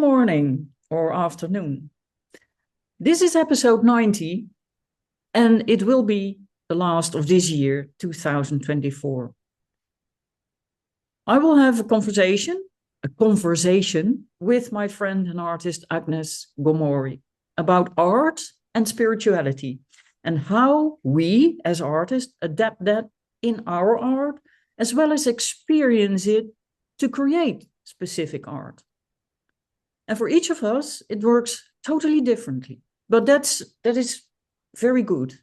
morning or afternoon. This is episode 90, and it will be the last of this year, 2024. I will have a conversation with my friend and artist Agnes Gomori about art and spirituality and how we as artists adapt that in our art as well as experience it to create specific art. And for each of us, it works totally differently. But that is very good.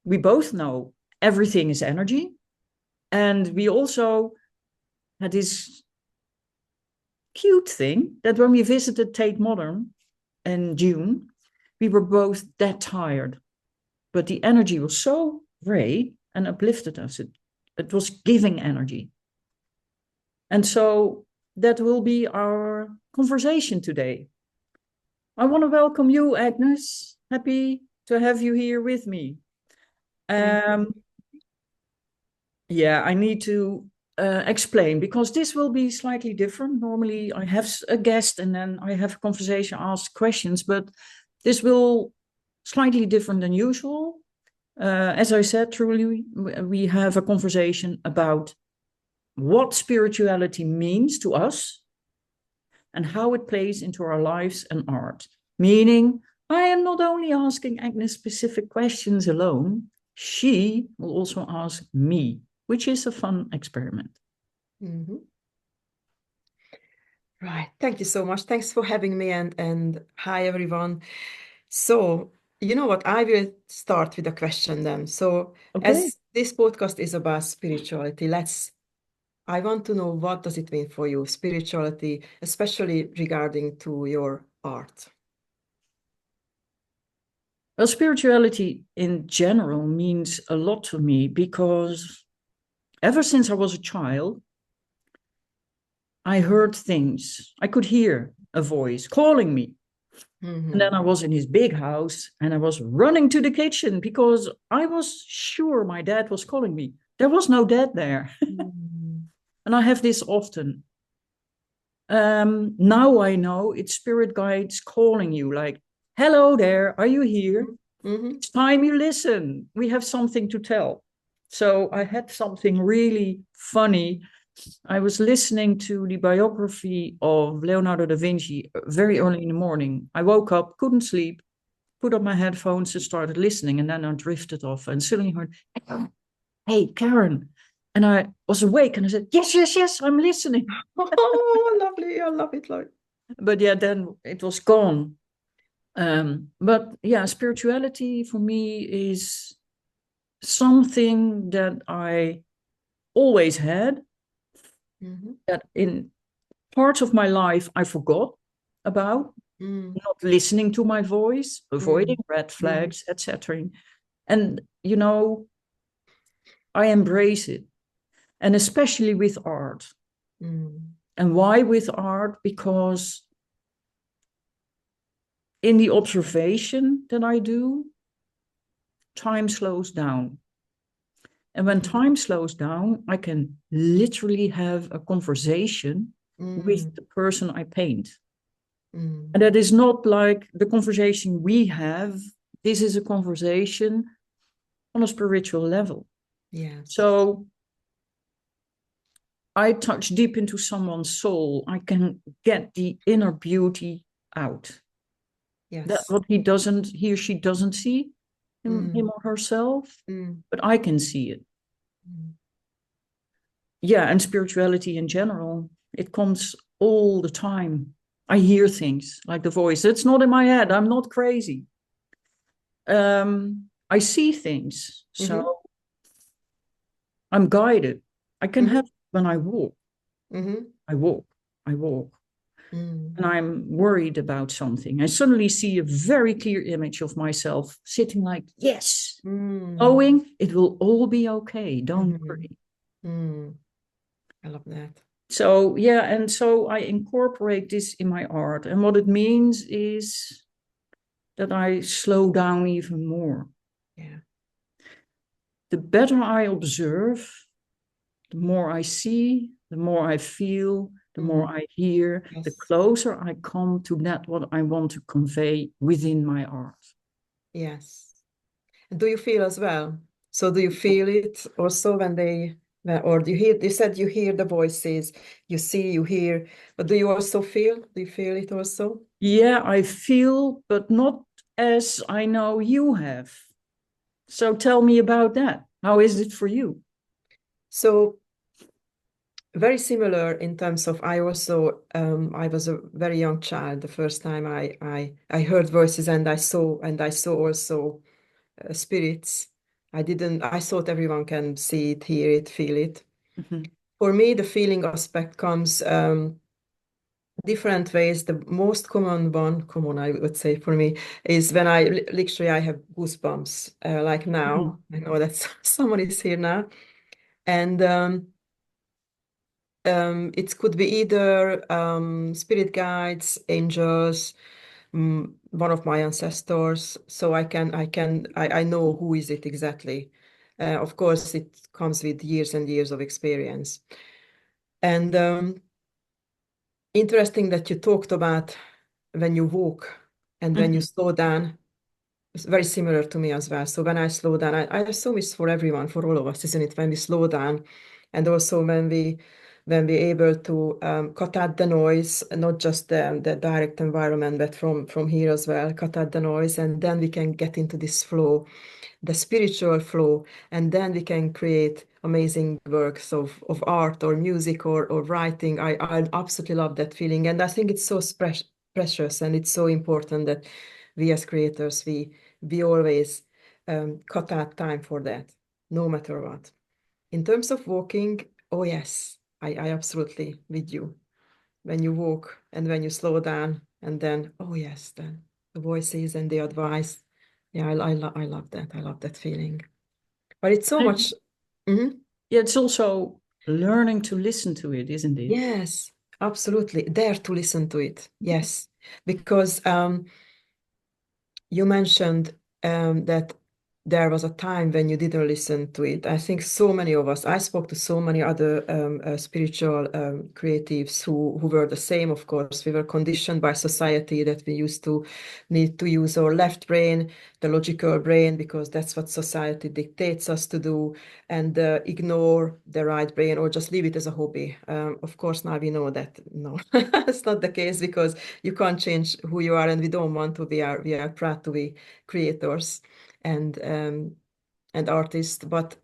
We both know everything is energy. And we also had this cute thing that when we visited Tate Modern in June, we were both that tired. But the energy was so great and uplifted us. It was giving energy. And so that will be our conversation today. I want to welcome you, Agnes. Happy to have you here with me. I need to explain because this will be slightly different. Normally I have a guest and then I have a conversation, ask questions, but this will slightly different than usual. As I said, truly, we have a conversation about what spirituality means to us and how it plays into our lives and art. Meaning, I am not only asking Agnes specific questions alone, she will also ask me, which is a fun experiment. Mm-hmm. Right. Thank you so much. Thanks for having me and hi, everyone. So, you know what? I will start with a question then. So, as this podcast is about spirituality, I want to know, what does it mean for you, spirituality, especially regarding to your art? Well, spirituality in general means a lot to me because ever since I was a child, I heard things. I could hear a voice calling me. Mm-hmm. And then I was in his big house and I was running to the kitchen because I was sure my dad was calling me. There was no dad there. Mm-hmm. And I have this often. Now I know it's spirit guides calling you like, hello there, are you here? Mm-hmm. It's time you listen. We have something to tell. So I had something really funny. I was listening to the biography of Leonardo da Vinci very early in the morning. I woke up, couldn't sleep, put on my headphones and started listening. And then I drifted off and suddenly heard, hey, Karen. And I was awake and I said, yes, I'm listening. Oh, lovely. I love it, Lloyd. But yeah, then it was gone. But yeah, spirituality for me is something that I always had, mm-hmm. that in parts of my life I forgot about, not listening to my voice, avoiding red flags, etc. And, you know, I embrace it. And especially with art. And why with art? Because in the observation that I do, time slows down. And when time slows down, I can literally have a conversation with the person I paint. And that is not like the conversation we have. This is a conversation on a spiritual level. Yeah. So I touch deep into someone's soul. I can get the inner beauty out. Yes. That's what he or she doesn't see in him or herself, but I can see it. Yeah, and spirituality in general, it comes all the time. I hear things like the voice. It's not in my head. I'm not crazy. I see things. So I'm guided. I can have when I walk. I walk. And I'm worried about something. I suddenly see a very clear image of myself sitting like, yes, knowing it will all be okay. Don't worry. I love that. So, yeah, and so I incorporate this in my art. And what it means is that I slow down even more. Yeah. The better I observe, the more I see, the more I feel, the more I hear, the Yes. closer I come to that what I want to convey within my art. Yes. Do you feel as well? So do you feel it also when they, or do you hear, you said you hear the voices, you see, you hear, but do you also feel? Do you feel it also? Yeah, I feel, but not as I know you have. So tell me about that. How is it for you? So very similar in terms of I also I was a very young child the first time I heard voices and I saw also spirits. I thought everyone can see it, hear it, feel it. Mm-hmm. For me, the feeling aspect comes different ways. The most common I would say for me is when literally I have goosebumps, like Mm-hmm. now. I know that someone is here now, and it could be either spirit guides, angels, one of my ancestors. So I know who is it exactly. Of course, it comes with years and years of experience. And interesting that you talked about when you walk and when you Mm-hmm. slow down. It's very similar to me as well. So when I slow down, I assume it's for everyone, for all of us, isn't it? When we slow down, and also when we able to cut out the noise, not just the direct environment, but from here as well, cut out the noise, and then we can get into this flow, the spiritual flow, and then we can create amazing works of art or music or writing. I absolutely love that feeling, and I think it's so precious, and it's so important that we as creators we always cut out time for that, no matter what. In terms of walking, oh yes, I absolutely with you. When you walk and when you slow down, and then oh yes, then the voices and the advice. Yeah, I love that. I love that feeling. But it's so much. Mhm. Yeah, it's also learning to listen to it, isn't it? Yes, absolutely. Dare to listen to it. Yes, because you mentioned that there was a time when you didn't listen to it. I think so many of us, I spoke to so many other spiritual creatives who were the same, of course. We were conditioned by society that we used to need to use our left brain, the logical brain, because that's what society dictates us to do, and ignore the right brain or just leave it as a hobby. Of course, now we know that no, it's not the case because you can't change who you are, and we don't want to. We are proud to be creators and and artists, but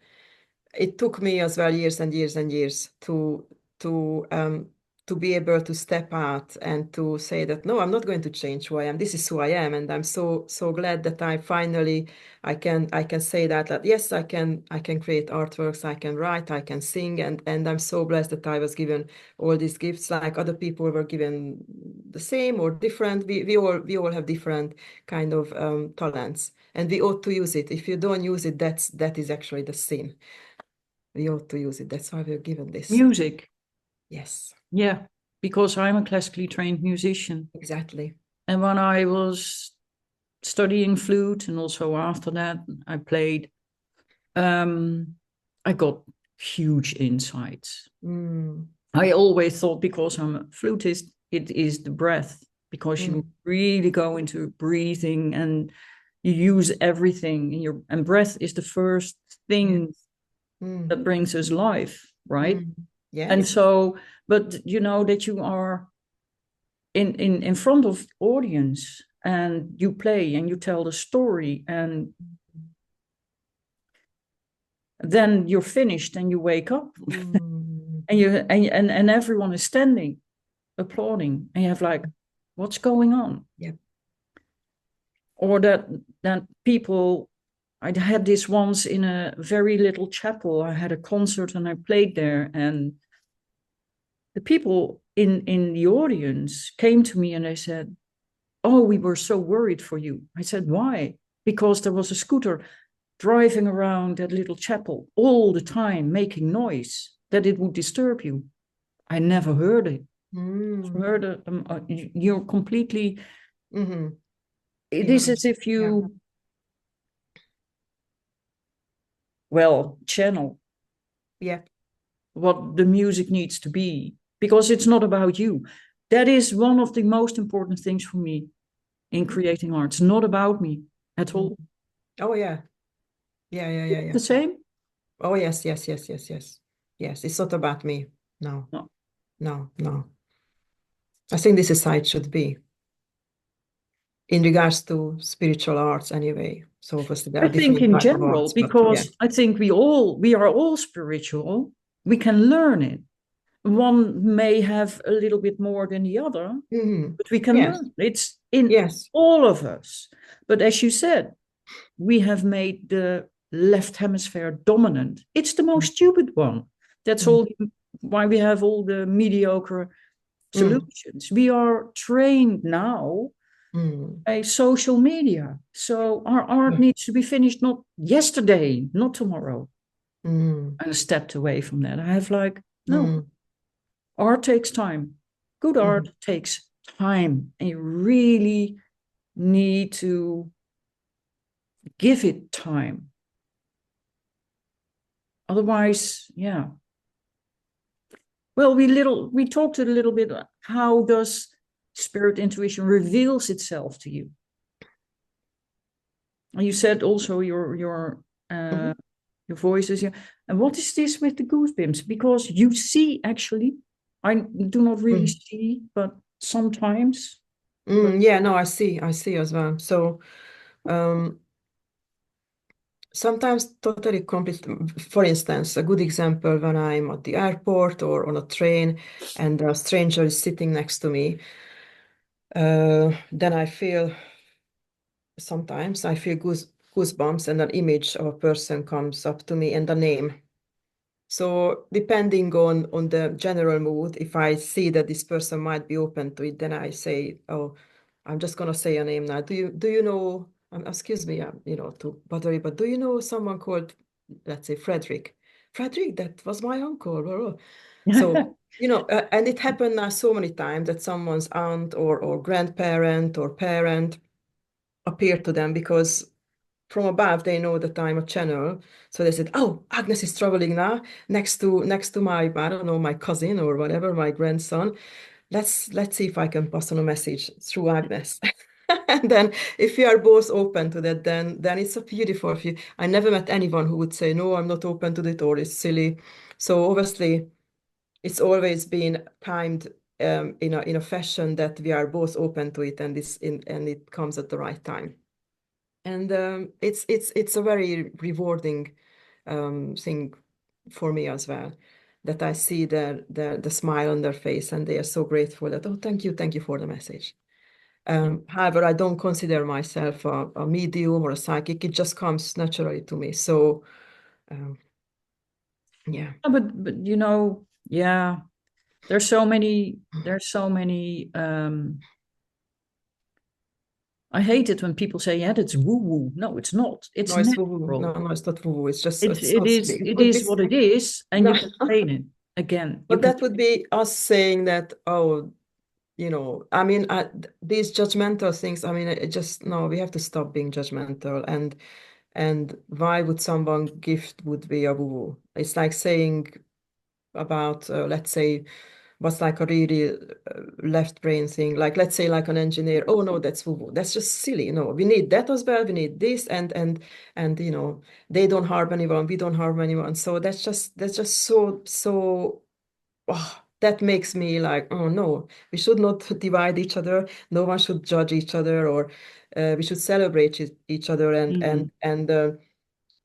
it took me as well years and years and years to to be able to step out and to say that no, I'm not going to change who I am. This is who I am, and I'm so glad that I finally I can say that yes, I can create artworks, I can write, I can sing, and I'm so blessed that I was given all these gifts. Like other people were given the same or different. We all have different kind of talents, and we ought to use it. If you don't use it, that is actually the sin. We ought to use it. That's why we're given this. Music. Yes, Yeah, because I'm a classically trained musician. exactly. And when I was studying flute and also after that I played, um, I got huge insights. Mm, I always thought because I'm a flutist, it is the breath, because you mm, really go into breathing and you use everything in your, and breath is the first yes. thing Mm, that brings us life, right? mm, And yes. so, but you know that you are in front of audience and you play and you tell the story, and then you're finished and you wake up Mm, and and everyone is standing applauding and you have like, what's going on? yeah. Or that people, I had this once in a very little chapel. I had a concert and I played there, and the people in the audience came to me and they said, oh, we were so worried for you. I said, why? Because there was a scooter driving around that little chapel all the time, making noise, that it would disturb you. I never heard it. Mm, Heard it, you're completely, mm-hmm. it Yeah. is as if Yeah. you, well, channel Yeah. what the music needs to be. because it's not about you. That is one of the most important things for me in creating art. It's not about me at all. Oh yeah. Yeah. The same? Oh yes. Yes, it's not about me. No. No. No. I think this is how it should be in regards to spiritual arts anyway. So obviously there I are think different in type of general, arts, but yeah. because I think we are all spiritual. We can learn it. One may have a little bit more than the other, but we can Yes. learn. It's in Yes. all of us. But as you said, we have made the left hemisphere dominant. It's the most stupid one. That's all why we have all the mediocre solutions. We are trained now by social media. So our art needs to be finished not yesterday, not tomorrow. I stepped away from that. I have like, no, art takes time. Good art takes time. And you really need to give it time. Otherwise, yeah. Well, we talked a little bit. How does spirit intuition reveals itself to you? And you said also your voice is here. And what is this with the goosebumps? Because you see, actually, I do not really see, but sometimes. Yeah, no, I see as well. So sometimes totally complete. For instance, a good example, when I'm at the airport or on a train and a stranger is sitting next to me, then sometimes I feel goosebumps, and an image of a person comes up to me and a name. So depending on the general mood, if I see that this person might be open to it, then I say, oh, I'm just gonna say a name now. Do you know? Excuse me, to bother you, but do you know someone called, let's say, Frederick? Frederick, that was my uncle. So and it happened now so many times that someone's aunt or grandparent or parent appeared to them, because from above they know that I'm a channel. So they said, oh, Agnes is traveling now next to my, I don't know, my cousin or whatever, my grandson. Let's see if I can pass on a message through Agnes. And then if you are both open to that, then it's a beautiful view. I never met anyone who would say, no, I'm not open to it, or it's silly. So obviously it's always been timed in a fashion that we are both open to it, and it comes at the right time. And it's a very rewarding thing for me as well, that I see the smile on their face, and they are so grateful that, oh, thank you for the message. However, I don't consider myself a medium or a psychic. It just comes naturally to me. So yeah. But yeah, there's so many. I hate it when people say, yeah, that's woo-woo. No, it's not. It's No, it's woo-woo. natural. No, it's not woo-woo. It's just, It's it's it not is silly. It it would be is what it is, and no. you can train it again. You But can that would be us saying that, oh, I mean, these judgmental things, I mean, it just, no, we have to stop being judgmental. And why would someone gift would be a woo-woo? It's like saying about, let's say, what's like a really left brain thing, like, let's say, like an engineer, oh no, that's woo-woo. That's just silly. No, we need that as well. We need this, and they don't harm anyone, we don't harm anyone. So that's just so that makes me like, oh no, we should not divide each other. No one should judge each other, or we should celebrate each other, and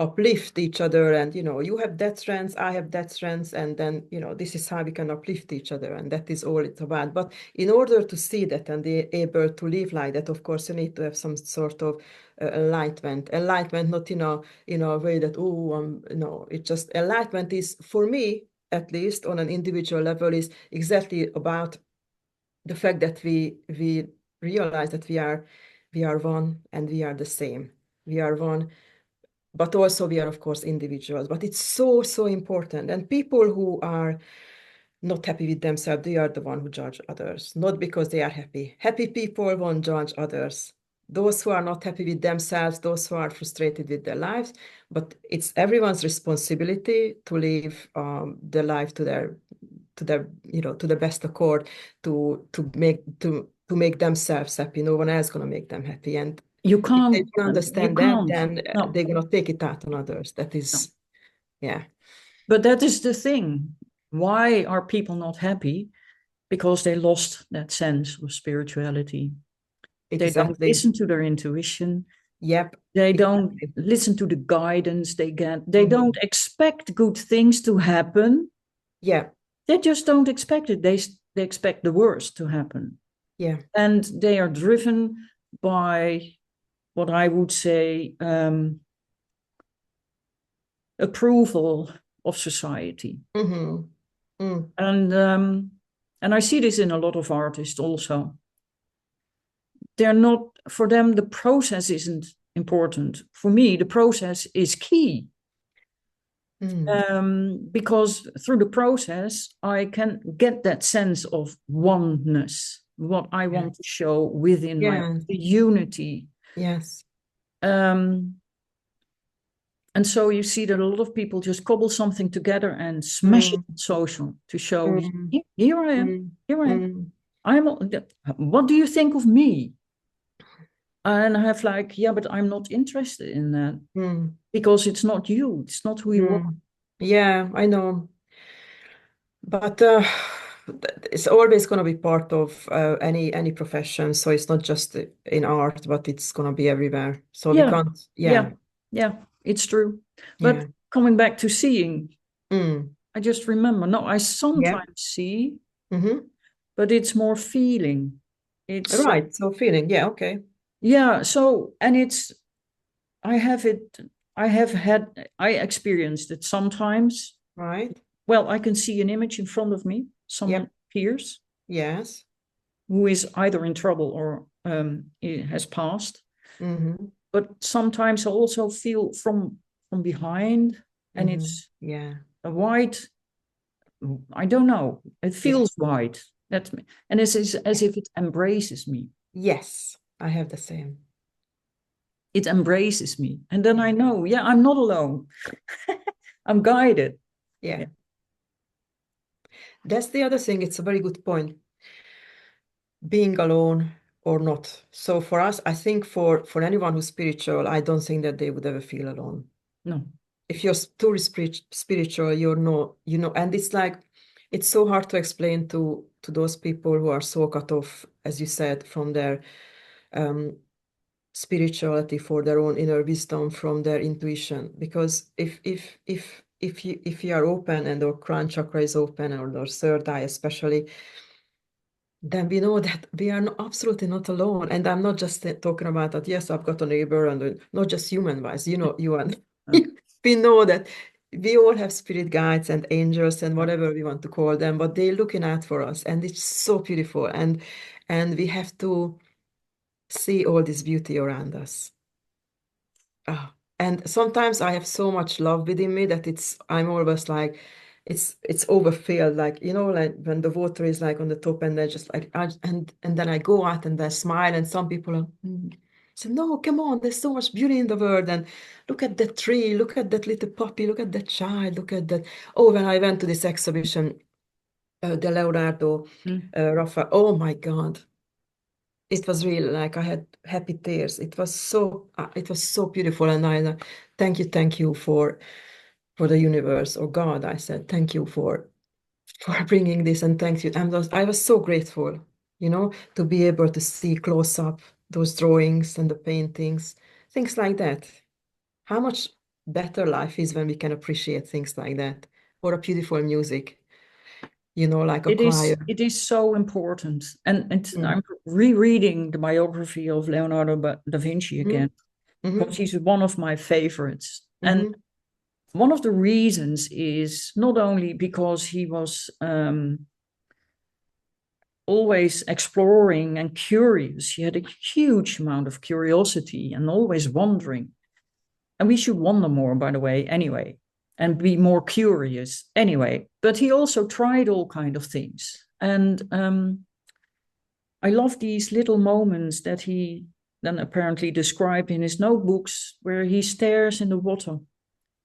uplift each other. And you have that strength, I have that strength, and then this is how we can uplift each other, and that is all it's about. But in order to see that and be able to live like that, of course, you need to have some sort of enlightenment, not in a way that, oh, no, it just, enlightenment is, for me at least, on an individual level, is exactly about the fact that we realize that we are one, and we are the same. We are one, but also we are, of course, individuals. But it's so important. And people who are not happy with themselves, they are the one who judge others, not because they are happy. Happy people won't judge others. Those who are not happy with themselves, those who are frustrated with their lives, but it's everyone's responsibility to live the life to to their, to the best accord to make themselves happy. No one else gonna make them happy. And You if can't, they don't you understand that, can't. then No, they're gonna take it out on others. That no. is, yeah. But that is the thing. Why are people not happy? Because they lost that sense of spirituality. They don't Exactly. listen to their intuition. Yep. They don't Exactly. listen to the guidance they get. They Mhm. don't expect good things to happen. Yeah. They just don't expect it. They expect the worst to happen. Yeah. And they are driven by what I would say approval of society. Mm-hmm. Mm. And I see this in a lot of artists also. They're not, for them, the process isn't important. For me, the process is key. Because through the process, I can get that sense of oneness, what I want to show within my Yeah. the unity. Yes. And so you see that a lot of people just cobble something together and smash it Mm. on social to show, Mm. here I am, Mm. here I am. Mm. What do you think of me? And I have like, yeah, but I'm not interested in that Mm. because it's not you. It's not who you are. Yeah, I know. But it's always going to be part of any profession. So it's not just in art, but it's going to be everywhere. So we Yeah, can't, yeah, yeah, yeah, it's true. But yeah. coming back to seeing, Mm. I just remember, no, I Yeah. sometimes see, Mm-hmm. but it's more feeling. It's, Right. So feeling, yeah, okay. yeah, so, and it's, I have it, I experienced it sometimes. Right. Well, I can see an image in front of me, someone Yep. appears Yes. who is either in trouble or has passed. Mm-hmm. But sometimes I also feel from behind, and Mm-hmm. it's Yeah. a white. I don't know. It Yeah. feels white. That's me, and it's as if it embraces me. Yes. I have the same. It embraces me, and then I Yeah. know, yeah, I'm not alone. I'm guided. Yeah. Yeah. That's the other thing. It's a very good point. Being alone or not. So for us, I think for anyone who's spiritual, I don't think that they would ever feel alone. No. If you're too spiritual, you're no, and it's like it's so hard to explain to those people who are so cut off, as you said, from their um, spirituality, for their own inner wisdom, from their intuition. Because if you are open and our crown chakra is open, or our third eye especially, then we know that we are absolutely not alone. And I'm not just talking about that, yes, I've got a neighbor, and not just human wise, you and we know that we all have spirit guides and angels and whatever we want to call them, but they're looking out for us, and it's so beautiful. And we have to see all this beauty around us. Ah, and sometimes I have so much love within me that I'm always like it's overfilled, like like when the water is like on the top, and then just like and then I go out and I smile, and some people are say, no, come on, there's so much beauty in the world, and look at that tree, look at that little puppy, look at that child, look at that. Oh, when I went to this exhibition, the Leonardo Raphael, oh my God, it was really like I had happy tears. It was so beautiful, and I thank you for the universe or God. I said thank you for bringing this, and thank you. I was so grateful, to be able to see close up those drawings and the paintings, things like that. How much better life is when we can appreciate things like that, or a beautiful music, like a choir. It is so important. And Mm. I'm rereading the biography of Leonardo da Vinci Mhm. again because Mhm. he's one of my favorites. And Mhm. one of the reasons is not only because he was always exploring and curious, he had a huge amount of curiosity and always wondering. And we should wonder more, by the way, anyway, and be more curious anyway. But he also tried all kind of things. And I love these little moments that he then apparently described in his notebooks where he stares in the water.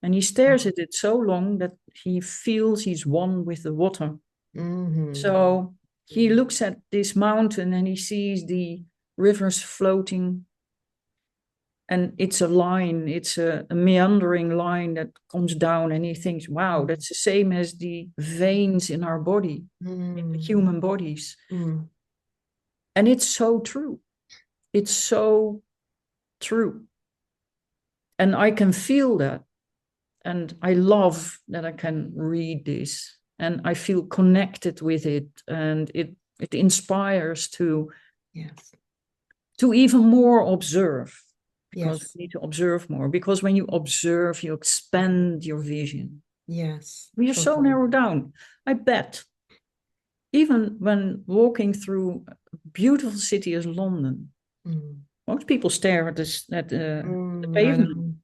And he stares at it so long that he feels he's one with the water. So he looks at this mountain and he sees the rivers floating, and it's a line, it's a meandering line that comes down, and he thinks, wow, that's the same as the veins in our body, in the human bodies. And it's so true. It's so true. And I can feel that. And I love that I can read this, and I feel connected with it, and it inspires to even more observe, because we need to observe more, because when you observe, you expand your vision. We are so narrowed down. I bet even when walking through a beautiful city as London, most people stare at the pavement.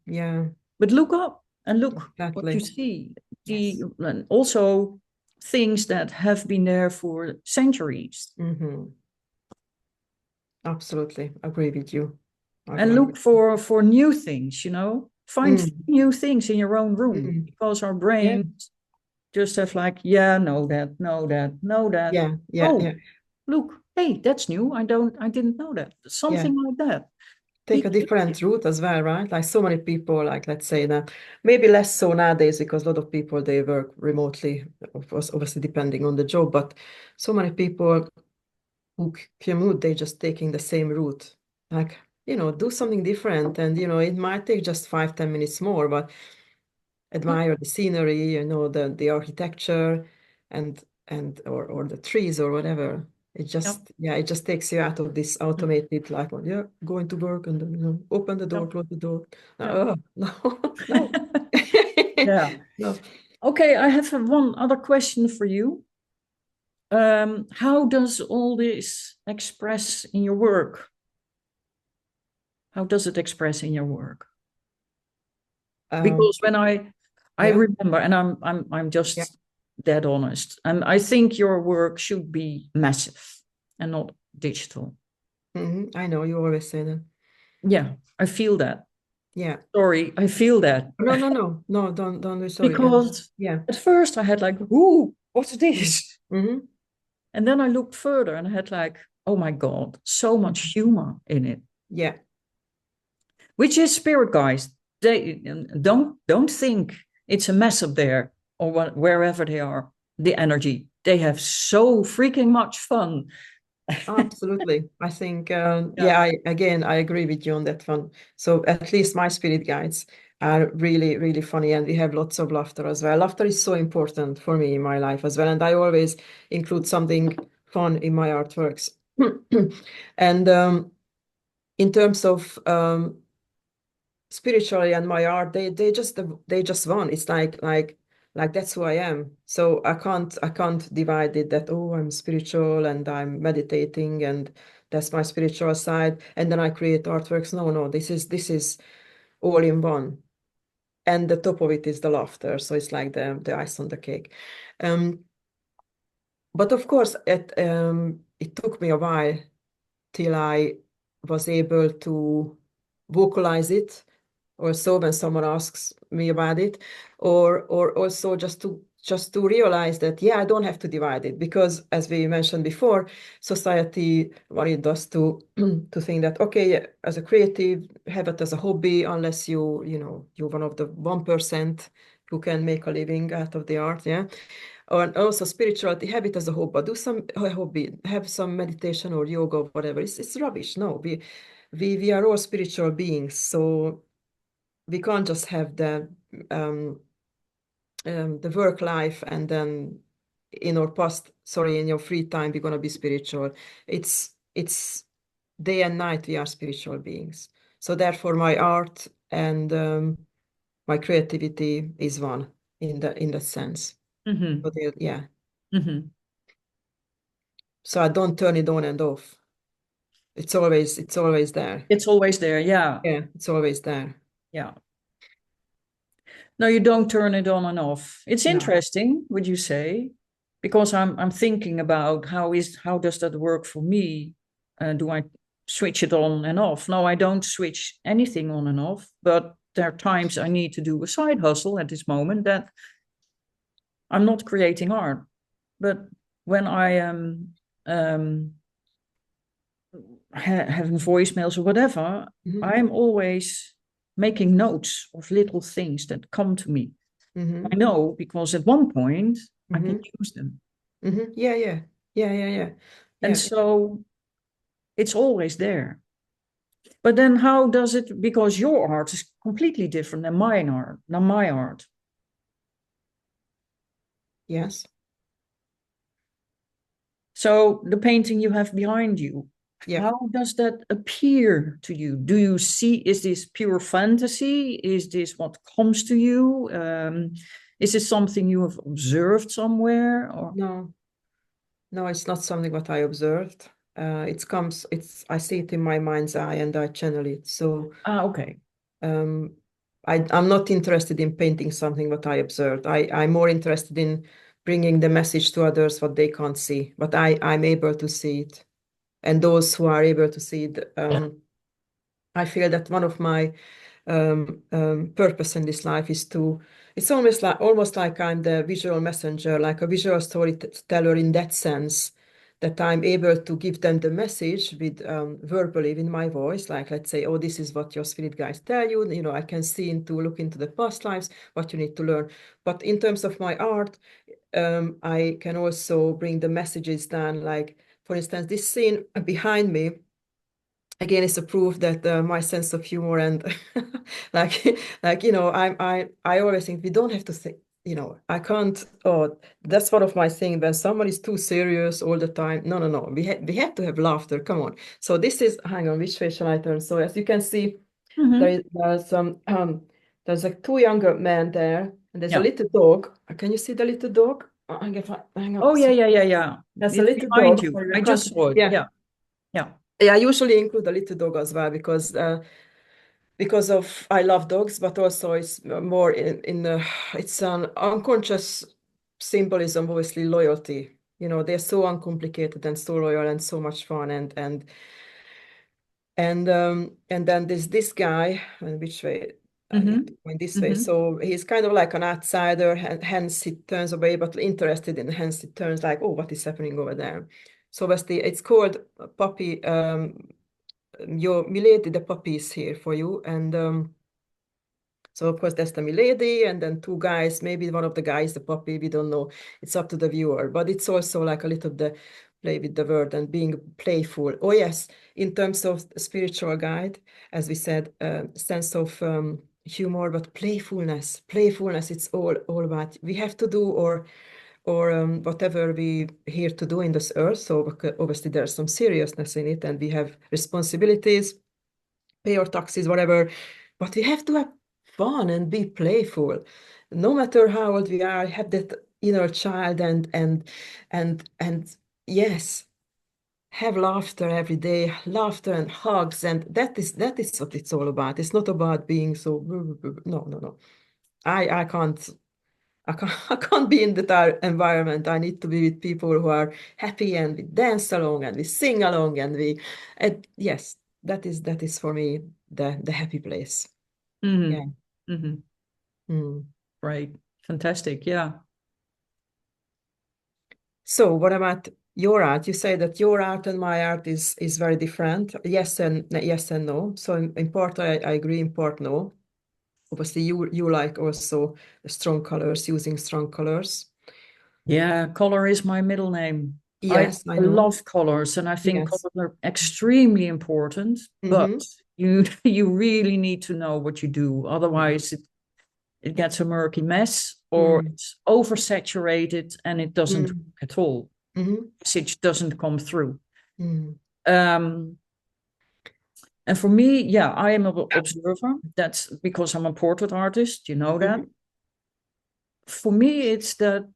But look up and look what you see. And also things that have been there for centuries. Absolutely agree with you. And look for new things, find new things in your own room, because our brains just have like, know that. Look, hey, that's new. I didn't know that. Something like that. Take a different route as well, right? Like so many people, like let's say that maybe less so nowadays, because a lot of people, they work remotely, of course, obviously depending on the job, but so many people who commute, they just taking the same route. Like, do something different, and it might take just 5-10 minutes more, but admire the scenery, the architecture and or the trees or whatever. It just it just takes you out of this automated, like, going to work and open the door, close the door. No. No. Okay, I have one other question for you. How does all this express in your work? How does it express in your work? Because when I remember, and I'm just dead honest, and I think your work should be massive and not digital. I know, you always say that. Yeah, I feel that. Sorry, I feel that. No, don't be sorry. Because at first I had like, ooh, what's this? And then I looked further and I had like, oh my God, so much humor in it. Which is spirit, guys. They don't think it's a mess up there or wherever they are. The energy, they have so freaking much fun. Absolutely. I think, I agree with you on that one. So at least my spirit guides are really, really funny, and we have lots of laughter as well. Laughter is so important for me in my life as well, and I always include something fun in my artworks. And in terms of spiritually and my art, they just one. It's like that's who I am. So I can't divide it that, oh, I'm spiritual and I'm meditating and that's my spiritual side, and then I create artworks. No, this is all in one. And the top of it is the laughter. So it's like the ice on the cake. But of course, it took me a while till I was able to vocalize it, or so when someone asks me about it, or also just to realize that I don't have to divide it, because as we mentioned before, society, what it does to to think that, okay, as a creative, have it as a hobby, unless you're one of the 1% who can make a living out of the art, or also spirituality, have it as a hobby, do some hobby, have some meditation or yoga or whatever. It's rubbish. No, we are all spiritual beings, so we can't just have the work life and then in your free time we're gonna be spiritual. It's day and night we are spiritual beings. So therefore my art and my creativity is one in that sense. So so I don't turn it on and off. It's always there. It's always there, it's always there. No, you don't turn it on and off. It's interesting, would you say? Because I'm thinking about how does that work for me? Do I switch it on and off? No, I don't switch anything on and off, but there are times I need to do a side hustle at this moment that I'm not creating art, but when I am having voicemails or whatever, I'm always making notes of little things that come to me. I know because at one point I can use them. Yeah. And so it's always there. But then how does it, because your art is completely different than my art. Yes. So the painting you have behind you, Yeah. how does that appear to you? Do you see, is this pure fantasy? Is this what comes to you? Is it something you have observed somewhere? Or? No, it's not something what I observed. I see it in my mind's eye and I channel it. So Okay. I'm not interested in painting something what I observed. I'm more interested in bringing the message to others what they can't see, but I'm able to see it. And those who are able to see it, I feel that one of my purpose in this life is to, it's almost like I'm the visual messenger, like a visual storyteller in that sense, that I'm able to give them the message with verbally in my voice, like let's say, oh, this is what your spirit guides tell you. You know, I can look into the past lives, what you need to learn. But in terms of my art, I can also bring the messages down. Like, for instance, this scene behind me again is a proof that my sense of humor and like I always think we don't have to say, I can't. Oh, that's one of my things. When someone is too serious all the time, no, we have to have laughter. Come on. So this is, hang on, which way shall I turn? So as you can see, there's like two younger men there, and there's a Yeah. little dog. Can you see the little dog? Hang on. Oh, yeah. There's a It's little behind dog you. for you. I just saw it. Yeah. Yeah. Yeah, I usually include a little dog as well because of I love dogs, but also it's more it's an unconscious symbolism, obviously loyalty. You know, they're so uncomplicated and so loyal and so much fun and then there's this guy, and which way I have to point this way. So he's kind of like an outsider, and hence he turns away, but interested in, hence it turns like, oh, what is happening over there? So it's called Puppy. Your Milady, the puppy is here for you, and so of course that's the Milady, and then two guys, maybe one of the guys the puppy, we don't know, it's up to the viewer, but it's also like a little the play with the word and being playful. Oh yes, in terms of spiritual guide, as we said, sense of humor, but playfulness, it's all about we have to do, or whatever we here to do in this earth. So obviously there's some seriousness in it, and we have responsibilities, pay our taxes, whatever. But we have to have fun and be playful. No matter how old we are, have that inner child and yes, have laughter every day, laughter and hugs, and that is what it's all about. It's not about being so no. I can't I can't be in that environment. I need to be with people who are happy, and we dance along and we sing along and yes, that is for me the happy place. Yeah. Mm. Right. Fantastic. Yeah. So what about your art? You say that your art and my art is very different. Yes and no. So in part I agree, in part no. Obviously you like also strong colors, using strong colors. Yeah, color is my middle name. I Yes, I know. love colors, and I think Yes. colors are extremely important, but you you really need to know what you do. Otherwise it gets a murky mess, or Mm. it's oversaturated and it doesn't Mm. work at all. Mm-hmm. Message doesn't come through. Mm. Um, and for me, yeah, I am an observer. That's because I'm a portrait artist, you know that. Mm-hmm. For me, it's that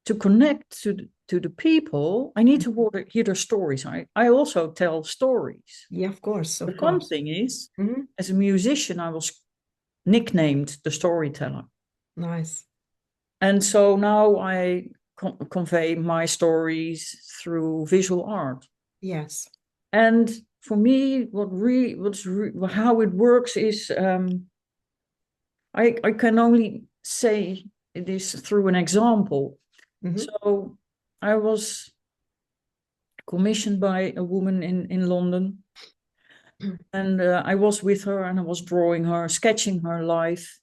to connect to the people, I need to hear their stories. I also tell stories. Yeah, of course, The of fun course. thing is, Mm-hmm. as a musician, I was nicknamed the storyteller. Nice. And so now I convey my stories through visual art. Yes. And for me, how it works is I can only say this through an example. Mm-hmm. So I was commissioned by a woman in London. And I was with her and I was drawing her, sketching her life.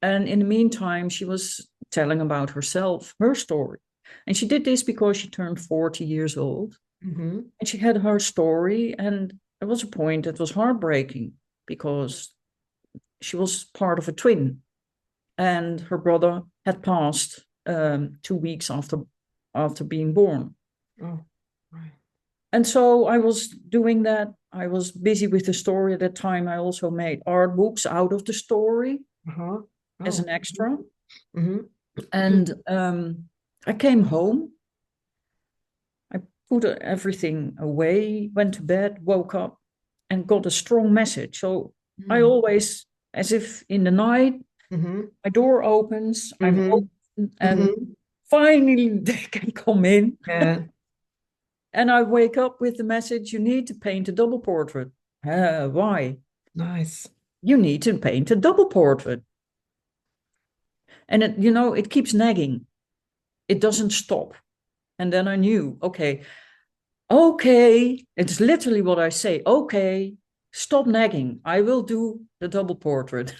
And in the meantime, she was telling about herself, her story. And she did this because she turned 40 years old. Mm-hmm. And she had her story. And there was a point that was heartbreaking because she was part of a twin. And her brother had passed 2 weeks after being born. Oh, right. And so I was doing that. I was busy with the story at that time. I also made art books out of the story Uh-huh. as Oh. an extra. Mm-hmm. And I came home. I put everything away, went to bed, woke up, and got a strong message. So I always, as if in the night, Mm-hmm. my door opens, I'm Mm-hmm. open, and Mm-hmm. finally they can come in. Yeah. And I wake up with the message, you need to paint a double portrait. Why? Nice. You need to paint a double portrait. And it keeps nagging. It doesn't stop. And then I knew, okay, it's literally what I say. Okay, stop nagging. I will do the double portrait.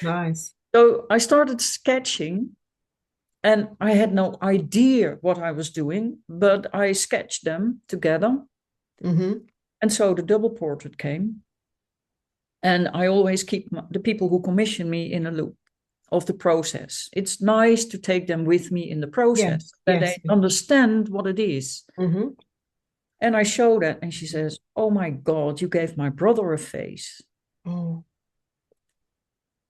Nice. So I started sketching and I had no idea what I was doing, but I sketched them together. Mm-hmm. And so the double portrait came. And I always keep the people who commission me in a loop of the process. It's nice to take them with me in the process, Yes. that Yes. they understand what it is. Mm-hmm. And I show that, and she says, "Oh my God, you gave my brother a face." Oh.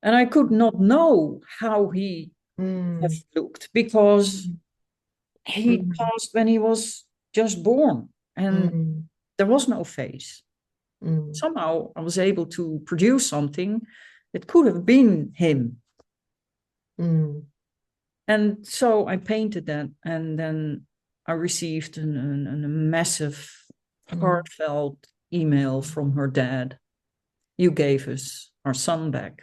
And I could not know how he have looked because he passed when he was just born, and there was no face. Somehow I was able to produce something that could have been him. And so I painted that, and then I received a massive, heartfelt email from her dad. You gave us our son back.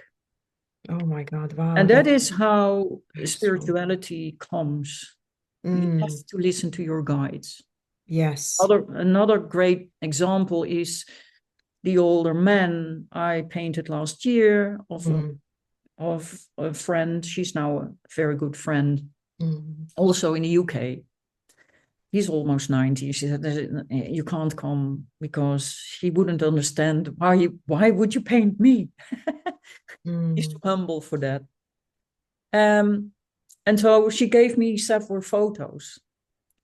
Oh my God, wow. And that is how very strong. spirituality comes. You have to listen to your guides. Yes. Another great example is the older man I painted last year of a friend. She's now a very good friend, also in the UK. He's almost 90. She said, you can't come because he wouldn't understand why would you paint me? He's too humble for that. And so she gave me several photos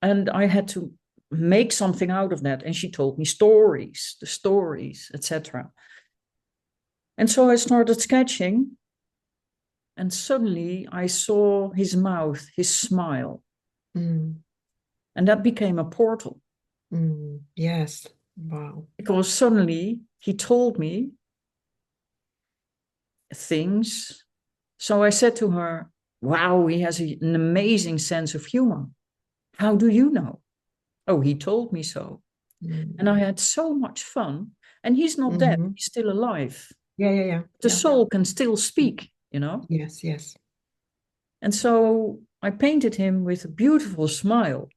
and I had to make something out of that. And she told me the stories, etc. And so I started sketching and suddenly I saw his mouth, his smile. And that became a portal. Yes. Wow. Because suddenly he told me things. So I said to her, wow, he has an amazing sense of humor. How do you know? Oh, he told me so. And I had so much fun. And he's not dead, he's still alive. Yeah. The soul can still speak, you know? Yes. And so I painted him with a beautiful smile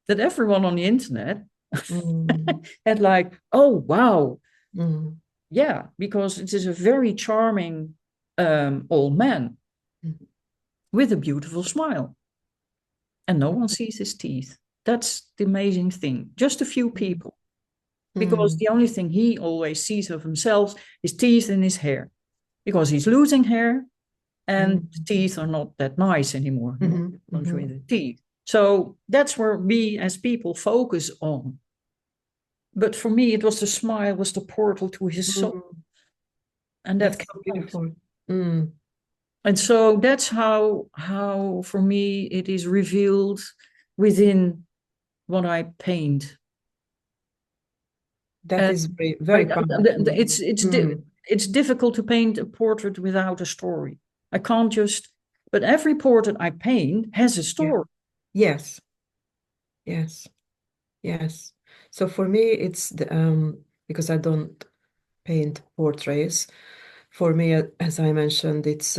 that everyone on the internet had like, oh, wow. Yeah, because it is a very charming old man with a beautiful smile. And no one sees his teeth. That's the amazing thing. Just a few people. Because the only thing he always sees of himself is teeth and his hair. Because he's losing hair and the teeth are not that nice anymore. With the teeth. So that's where we as people focus on. But for me, it was the smile, was the portal to his soul. And that's so beautiful. And so that's how for me it is revealed within what I paint. That is very, very powerful. It's difficult to paint a portrait without a story. I can't just, but every portrait I paint has a story. Yes. So for me, it's because I don't paint portraits. For me, as I mentioned, it's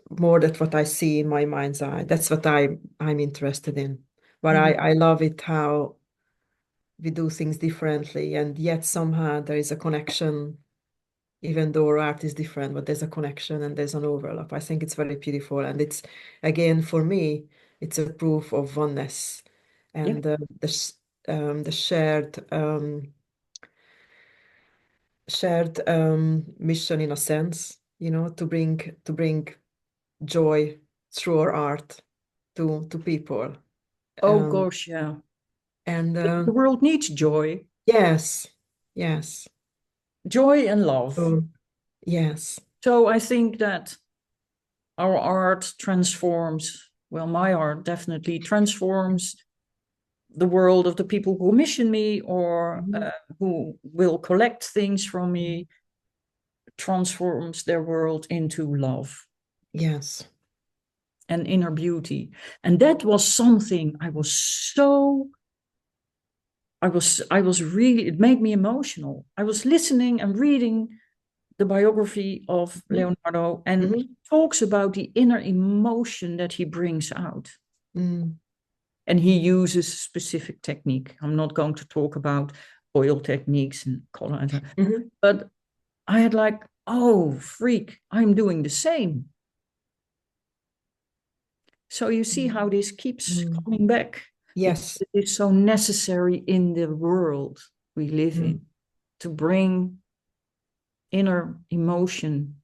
more that what I see in my mind's eye. That's what I'm interested in. but I love it how we do things differently, and yet somehow there is a connection, even though our art is different, but there's a connection and there's an overlap. I think it's very beautiful, and it's, again, for me, it's a proof of oneness Yeah. and the shared mission, in a sense, to bring joy through our art to people. Oh Um, gosh, yeah. and The world needs joy, yes, yes. joy and love. So, yes. So I think that our art transforms, well, my art definitely transforms the world of the people who commission me or who will collect things from me, transforms their world into love Yes. and inner beauty. And that was something I was really, it made me emotional. I was listening and reading the biography of Leonardo, and he talks about the inner emotion that he brings out. And he uses a specific technique. I'm not going to talk about oil techniques and color, but I had like, oh, freak, I'm doing the same. So you see how this keeps coming back. Yes. It is so necessary in the world we live in to bring inner emotion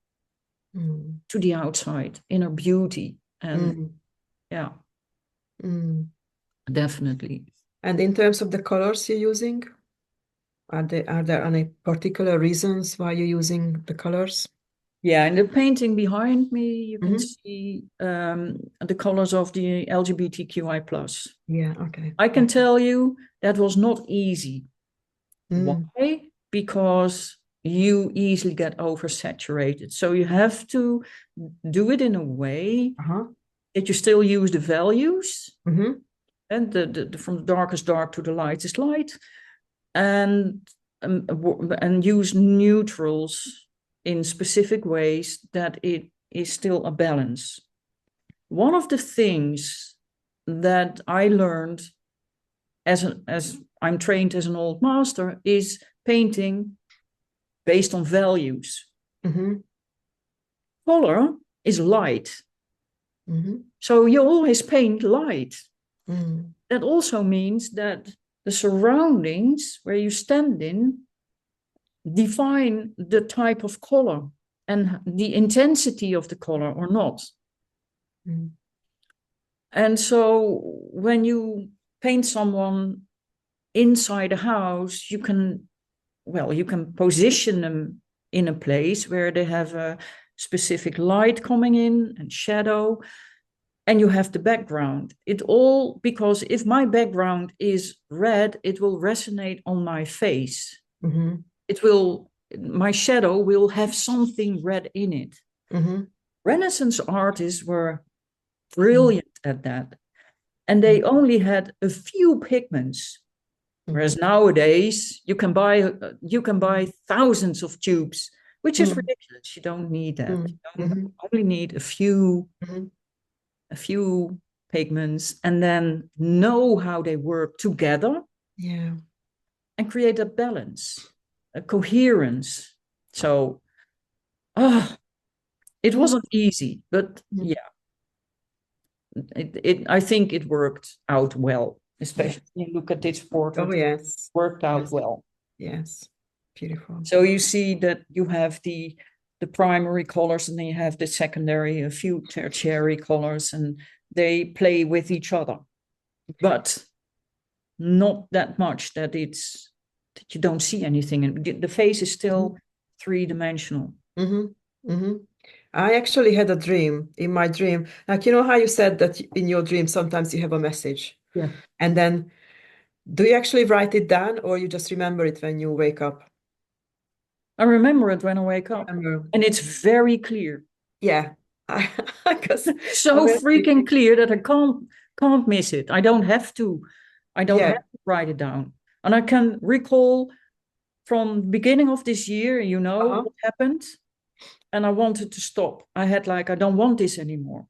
to the outside, inner beauty. And yeah, definitely. And in terms of the colors you're using, are there any particular reasons why you're using the colors? Yeah, in the painting behind me, you can see the colors of the LGBTQI plus. Yeah, okay. I can tell you that was not easy. Why? Because you easily get oversaturated. So you have to do it in a way that you still use the values, and from the darkest dark to the lightest light, and use neutrals in specific ways that it is still a balance. One of the things that I learned as I'm trained as an old master is painting based on values. Color is light. So you always paint light. That also means that the surroundings where you stand in define the type of color and the intensity of the color or not. And so when you paint someone inside a house, you can position them in a place where they have a specific light coming in and shadow, and you have the background. It all, because if my background is red, it will resonate on my face. My shadow will have something red in it. Renaissance artists were brilliant at that. And they only had a few pigments. Whereas nowadays you can buy thousands of tubes, which is ridiculous. You don't need that. You only need a few pigments, and then know how they work together. Yeah. And create a balance, a coherence. So it wasn't easy, but yeah, I think it worked out well, especially when you look at this portrait. Oh, yes. Worked out well. Yes. Beautiful. So you see that you have the primary colors, and then you have the secondary, a few tertiary colors, and they play with each other, but not that much that you don't see anything, and the face is still three-dimensional. I actually had a dream. In my dream, like, you know how you said that in your dream sometimes you have a message, and then do you actually write it down, or you just remember it when you wake up? I remember it when I wake up, and it's very clear. Yeah. So freaking clear that I can't miss it. I don't have to write it down, and I can recall from the beginning of this year, what happened, and I wanted to stop. I had I don't want this anymore.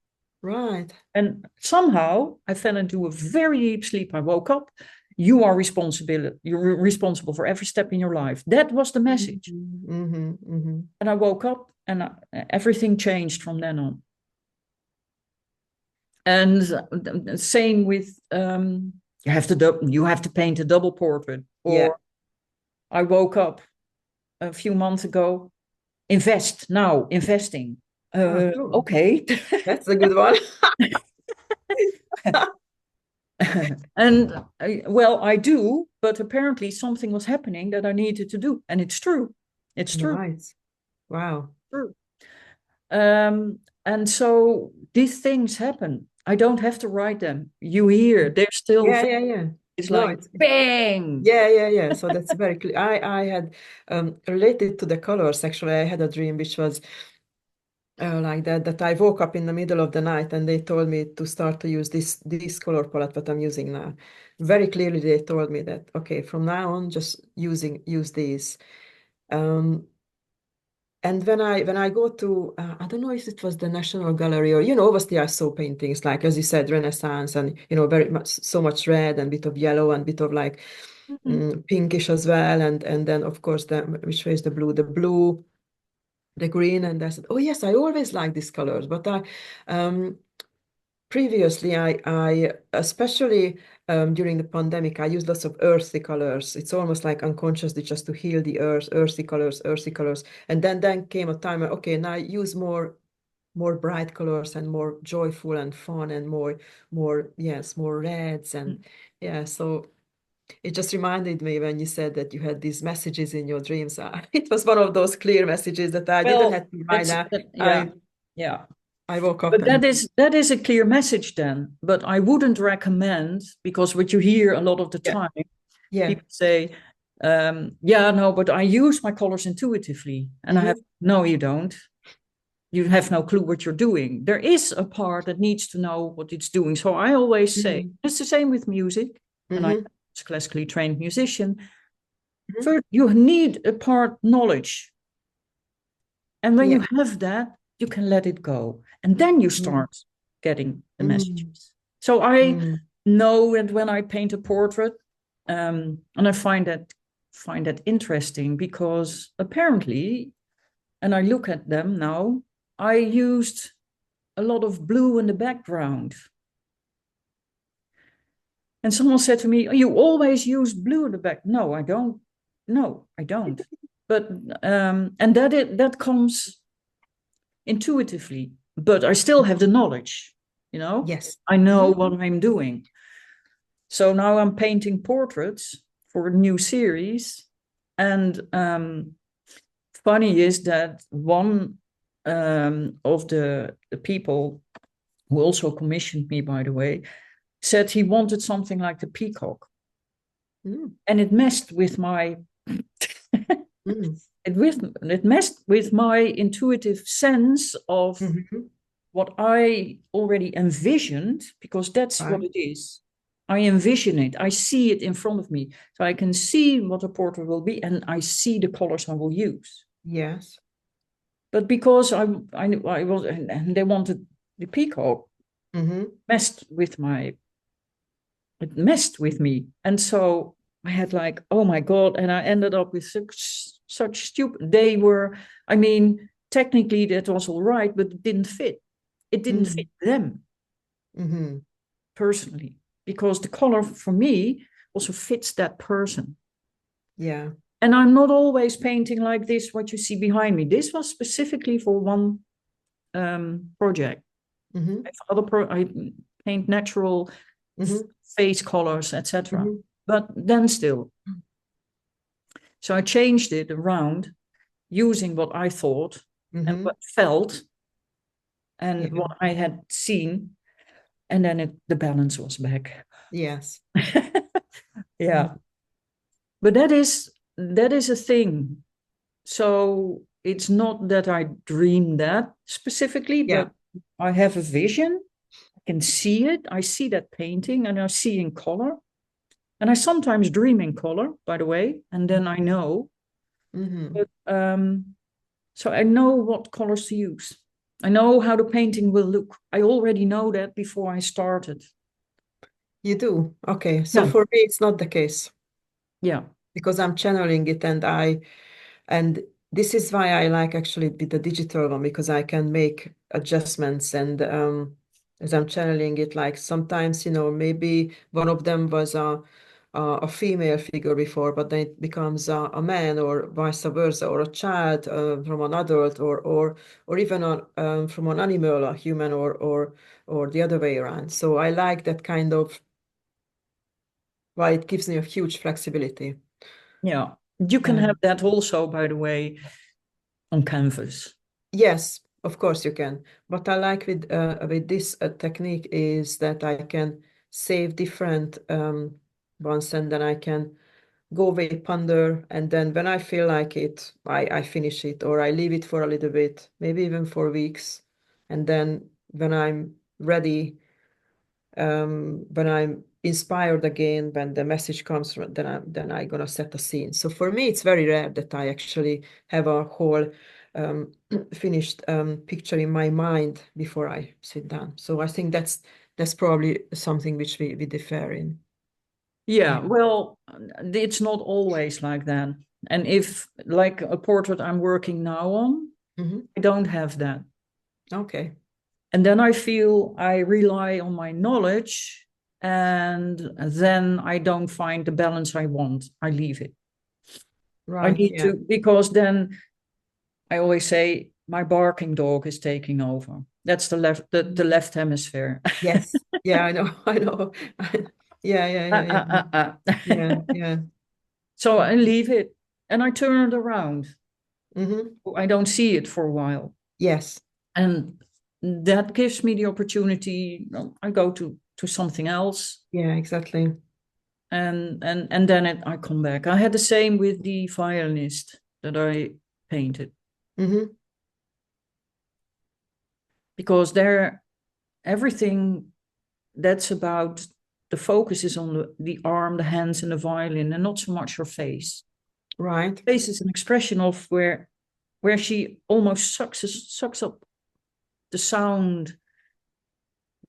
Right. And somehow I fell into a very deep sleep. I woke up. You're responsible for every step in your life. That was the message. And I woke up and everything changed from then on. And same with you have to paint a double portrait. Or I woke up a few months ago. Investing. Cool. Okay. That's a good one. And I do, but apparently something was happening that I needed to do, and it's true. It's true. Right. Wow. True. And so these things happen. I don't have to write them. You hear, they're still. Yeah. It's No, like bang. Yeah. So that's very clear. I had related to the colors. Actually, I had a dream which was like that I woke up in the middle of the night and they told me to start to use this color palette that I'm using now. Very clearly, they told me that, okay, from now on, just use these. And when I go to, I don't know if it was the National Gallery or, obviously I saw paintings like, as you said, Renaissance and, very much, so much red and bit of yellow and bit of like pinkish as well. And then, of course, which way is the blue, the green. And I said, oh, yes, I always like these colors. But previously, I especially during the pandemic, I used lots of earthy colors. It's almost like unconsciously just to heal the earth, earthy colors. And then came a time, okay, now I use more bright colors and more joyful and fun and more reds and so it just reminded me when you said that you had these messages in your dreams. It was one of those clear messages that I didn't have to write down. I woke up. But that is a clear message then. But I wouldn't recommend, because what you hear a lot of the time, people say, but I use my colors intuitively. And I have, no, you don't. You have no clue what you're doing. There is a part that needs to know what it's doing. So I always say, it's the same with music. And I'm a classically trained musician. First, you need a part knowledge. And when you have that, you can let it go. And then you start getting the messages. So I know that when I paint a portrait, and I find that interesting because apparently, and I look at them now, I used a lot of blue in the background. And someone said to me, you always use blue in the back. No, I don't. But and that comes intuitively, but I still have the knowledge, Yes. I know what I'm doing. So now I'm painting portraits for a new series. And funny is that one of the people who also commissioned me, by the way, said he wanted something like the peacock. And it messed with my it messed with my intuitive sense of what I already envisioned, because that's what it is. I envision it. I see it in front of me. So I can see what the portrait will be, and I see the colors I will use. Yes. But because I was, and they wanted the peacock, it messed with me. And so I had like, oh my God. And I ended up with such stupid, technically that was all right, but it didn't fit. It didn't fit them personally, because the color for me also fits that person. Yeah. And I'm not always painting like this, what you see behind me. This was specifically for one project. I paint natural face colors, etc. But then still. So I changed it around using what I thought and what felt and what I had seen. And then the balance was back. Yes. Yeah. But that is a thing. So it's not that I dream that specifically, but I have a vision. I can see it. I see that painting and I see in color. And I sometimes dream in color, by the way, and then I know. But, so I know what colors to use. I know how the painting will look. I already know that before I started. You do? Okay. So Yeah. for me, it's not the case Yeah. because I'm channeling it, and this is why I like actually with the digital one, because I can make adjustments, and as I'm channeling it, like sometimes, maybe one of them was a female figure before, but then it becomes a man, or vice versa, or a child from an adult, or even from an animal, a human, or the other way around. So I like that kind of, well, it gives me a huge flexibility. Yeah. You can Yeah. have that also, by the way, on canvas. Yes, of course you can. What I like with this technique is that I can save different ones, and then I can go away, ponder, and then when I feel like it, I finish it, or I leave it for a little bit, maybe even for weeks, and then when I'm ready, when I'm inspired again, when the message comes from, then I'm gonna set a scene. So for me, it's very rare that I actually have a whole um, finished picture in my mind before I sit down. So I think that's probably something which we differ in. Yeah, Yeah. well, it's not always like that. And if, like a portrait I'm working now on, Hmm. I don't have that. Okay. And then I feel I rely on my knowledge, and then I don't find the balance I want. I leave it. I Right. need Yeah. to, because then I always say my barking dog is taking over. That's the left hemisphere. Yes. Yeah. I know. I know. Yeah. Yeah. Ah, Yeah. Yeah. ah, ah, Yeah. ah. Yeah. So I leave it and I turn it around. Hmm. I don't see it for a while. Yes. And that gives me the opportunity. I go to something else, Yeah. Exactly. and then I come back. I had the same with the violinist that I painted, Hmm. because there everything that's about the focus is on the arm, the hands, and the violin, and not so much her face. Right. Face is an expression of where she almost sucks up the sound,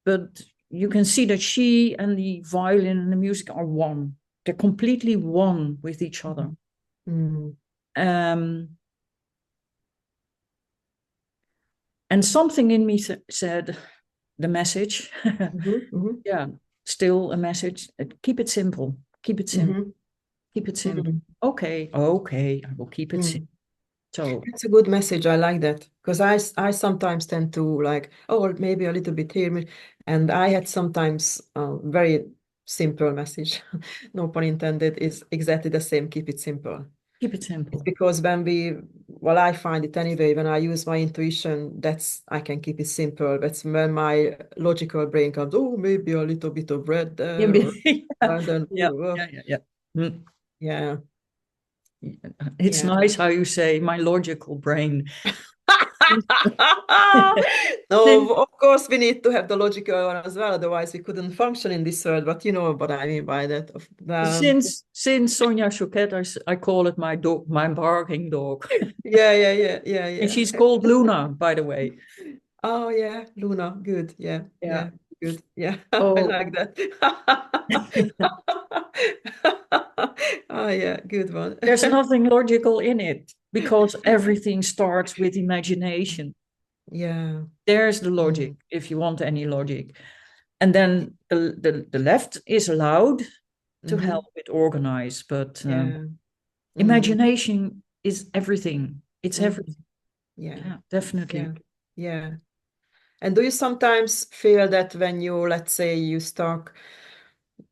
but you can see that she and the violin and the music are one. They're completely one with each other. Mm-hmm. Um, and something in me said, the message, Mm-hmm. yeah, still a message. Keep it simple. Keep it simple. Mm-hmm. Keep it simple. Mm-hmm. Okay, okay, I will keep it simple. Mm. So It's a good message. I like that because I sometimes tend to like, oh, maybe a little bit here, and I had sometimes very simple message, no pun intended, is exactly the same. Keep it simple. keep it It's simple. because well, I find it anyway, when I use my intuition, I can keep it simple. That's when my logical brain comes, oh, maybe a little bit of red Yeah, there, or and then, yeah, yeah, yeah, yeah. Mm. yeah, It's yeah. nice how you say my logical brain. No, of course we need to have the logical one as well, otherwise we couldn't function in this world. But you know what I mean by that. Since Sonia Choquette, I call it my dog, my barking dog, Yeah, yeah, yeah, yeah, and yeah. she's called Luna, by the way. Oh yeah, Luna, good. Yeah, Yeah. yeah, good. Yeah, I Oh, like that. Oh yeah, good one. there's nothing logical in it because everything starts with imagination. Yeah. There's the logic, Mm. if you want any logic. And then the left is allowed to help Mm-hmm. it organize, but Yeah. Mm. imagination is everything. It's Mm. everything. Yeah. Yeah, definitely. Yeah. Yeah. And do you sometimes feel that when you, let's say, you start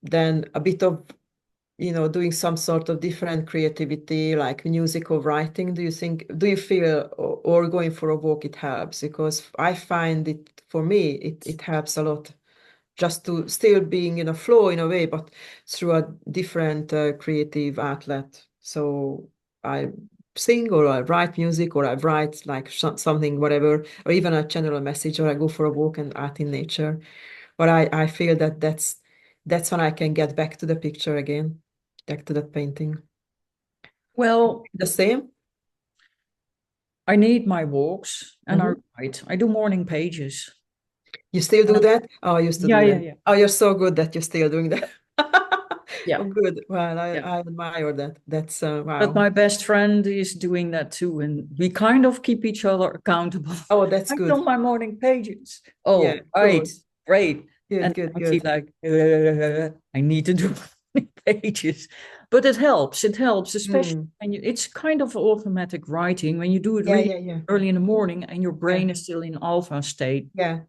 then a bit of, doing some sort of different creativity, like music or writing, do you feel, or going for a walk, it helps? Because I find it, for me, it helps a lot just to still being in a flow in a way, but through a different creative outlet. So I sing, or I write music, or I write like something, whatever, or even I channel a message, or I go for a walk and art in nature. But I feel that that's when I can get back to the picture again, back to that painting. Well, The same? I need my walks and I Mhm. write. I do morning pages. You still do that? Oh, I used to Yeah, do yeah, that. yeah, Oh, you're so good that you're still doing that. yeah, Oh, good. Well, yeah. I admire that. That's But wow. my best friend is doing that too, and we kind of keep each other accountable. Oh, that's I've done good. my morning pages. Yeah, Oh, right, cool. great. Good, And good, I feel good. like I need to do morning pages, but it helps. It helps, especially Mm. when it's kind of automatic writing when you do it Yeah, really yeah, yeah. early in the morning and your Yeah, brain is still in alpha state. yeah,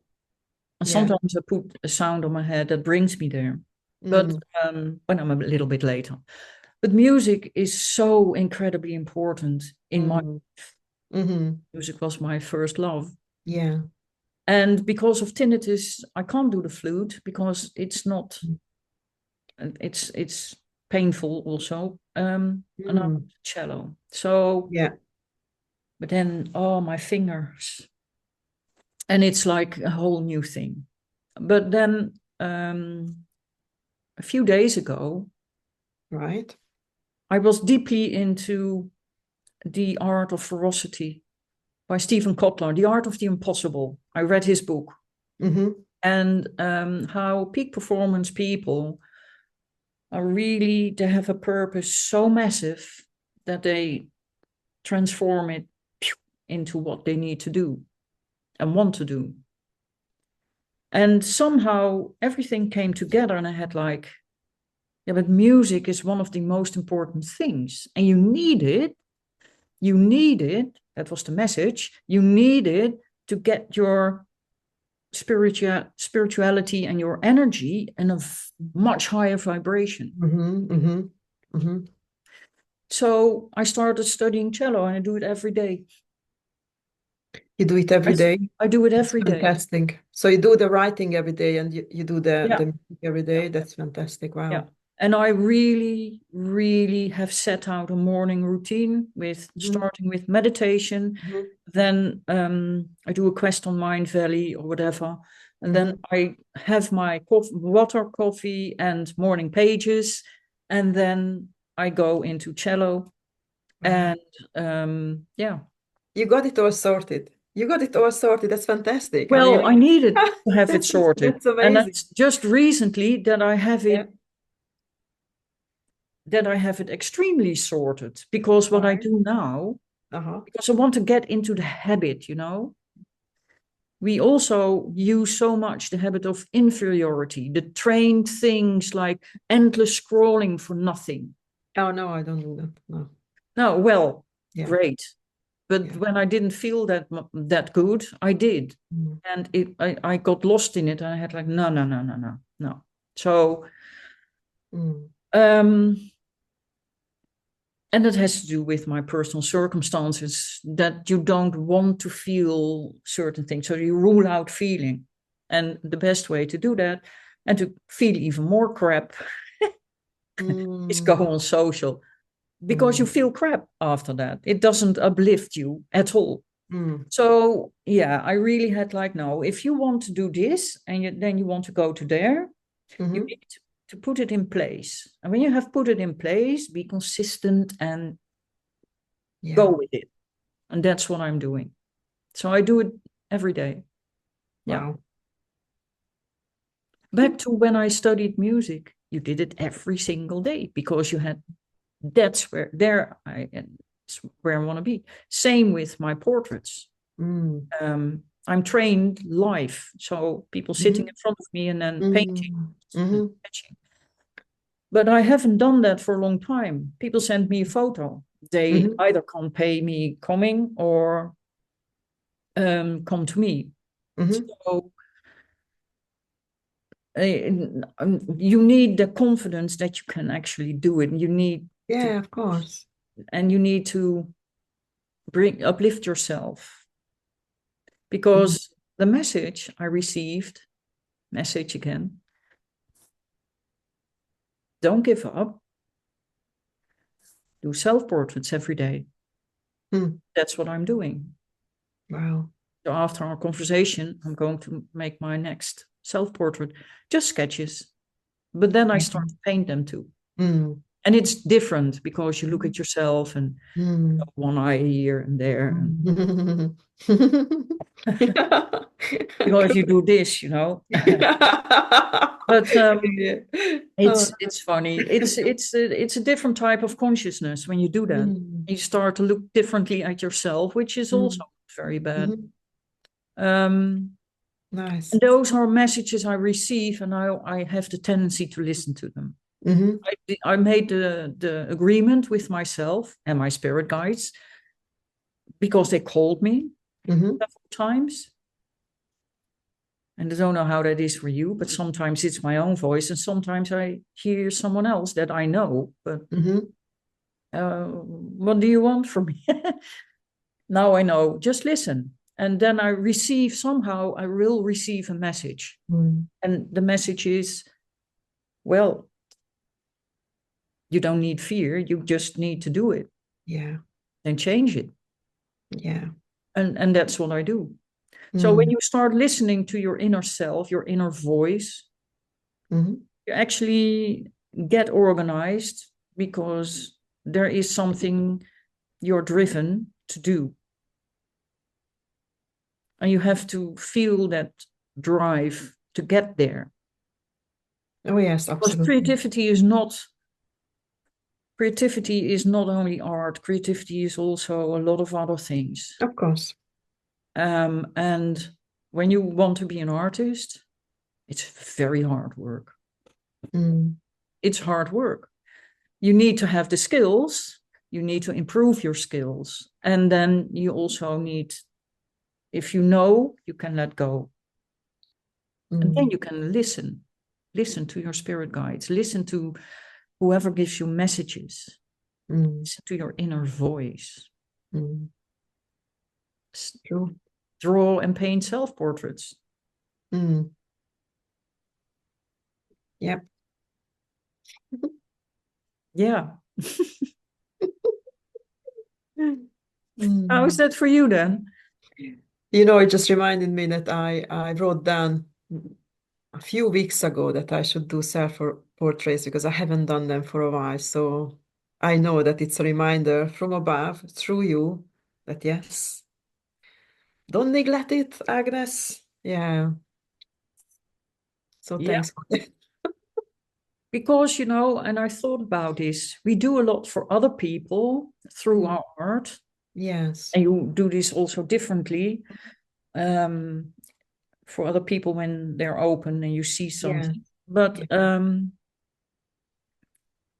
And yeah. sometimes I put a sound on my head that brings me there, but Mm. when I'm a little bit later. But music is so incredibly important in my Mm. Mm-hmm. music was my first love. Yeah. And because of tinnitus, I can't do the flute because it's not, it's painful also. And I'm Mm. cello. So, Yeah. but then, oh, my fingers. And it's like a whole new thing. But then a few days ago, Right. I was deeply into The Art of Ferocity by Stephen Kotler, The Art of the Impossible. I read his book. Mm-hmm. And how peak performance people are really, they have a purpose so massive that they transform it into what they need to do and want to do. And somehow everything came together, and I had like, yeah, but music is one of the most important things, and you need it. You need it. That was the message. You need it to get your spirituality and your energy in a much higher vibration. Mm-hmm. Mm-hmm. Mm-hmm. So I started studying cello and I do it every day. You do it every I, day. I do it That's every day. fantastic. So you do the writing every day and you do Yeah, the music every yeah, day. That's fantastic. yeah. Wow. And I really, really have set out a morning routine with Mm-hmm. starting with meditation. Mm-hmm. Then I do a quest on Mind Valley or whatever. And then Mm-hmm. I have my water, coffee, and morning pages. And then I go into cello. Wow. And yeah. You got it all sorted. You got it all sorted. That's fantastic. I mean, Well, I needed to have it sorted. that's And amazing. that's just recently that I have Yeah. it extremely sorted, because what I Right. do now, Uh-huh. because I want to get into the habit, we also use so much the habit of inferiority, the trained things like endless scrolling for nothing. Oh no, I don't do that. No. No, well, Yeah. great. But Yeah. when I didn't feel that good, I did. Mm. And I got lost in it, and I had like, no, no, no, no, no, no. So, Mm. um, and it has to do with my personal circumstances, that you don't want to feel certain things. So you rule out feeling. And the best way to do that and to feel even more crap is go Mm. on social, because you Mm. feel crap after that. It doesn't uplift you at all. Mm. So yeah, I really had like, no, if you want to do this and then you want to go to there, you Mm-hmm. need to put it in place. And when you have put it in place, be consistent and Yeah. go with it. And that's what I'm doing. So I do it every day. Yeah. Wow. Back to when I studied music, you did it every single day because you had, that's where there I it's where I want to be. Same with my portraits. Mm. I'm trained live, so people sitting Mm-hmm. in front of me and then painting Mm. and Mm-hmm. sketching. But I haven't done that for a long time. People send me a photo. They Mm-hmm. either can't pay me coming or come to me. Mm-hmm. So you need the confidence that you can actually do it. You need to, Yeah, of course. and you need to uplift yourself, Mm. because the message I received, message again, don't give up, do self-portraits every day. Mm. That's what I'm doing. Wow. So after our conversation, I'm going to make my next self-portrait, just sketches. But then I start to paint them too. Mm. And it's different because you look at yourself and one eye here and there. And because you do this, you know. But it's funny. It's a different type of consciousness when you do that. You start to look differently at yourself, which is also very bad. Nice. And those are messages I receive, and I have the tendency to listen to them. I made the agreement with myself and my spirit guides because they called me several times. And I don't know how that is for you, but sometimes it's my own voice, and sometimes I hear someone else that I know. But what do you want from me? Now I know, just listen. And then I will receive a message. And the message is, well, you don't need fear, you just need to do it. Yeah. And change it. Yeah. And that's what I do. So when you start listening to your inner self, your inner voice, you actually get organized because there is something you're driven to do. And you have to feel that drive to get there. Oh, yes, absolutely. Because creativity is not only art, creativity is also a lot of other things. Of course. And when you want to be an artist, it's very hard work. It's hard work. You need to have the skills, you need to improve your skills. And then you also need, if you know, you can let go. And then you can listen to your spirit guides, listen to whoever gives you messages, listen to your inner voice. True. Draw and paint self-portraits. Yep. Yeah. How is that for you then? You know, it just reminded me that I wrote down a few weeks ago that I should do self-portraits because I haven't done them for a while. So I know that it's a reminder from above, through you, that yes, don't neglect it, Agnes. Yeah. So thanks for that. Because, you know, and I thought about this, we do a lot for other people through our art. Yes. And you do this also differently for other people when they're open and you see something. But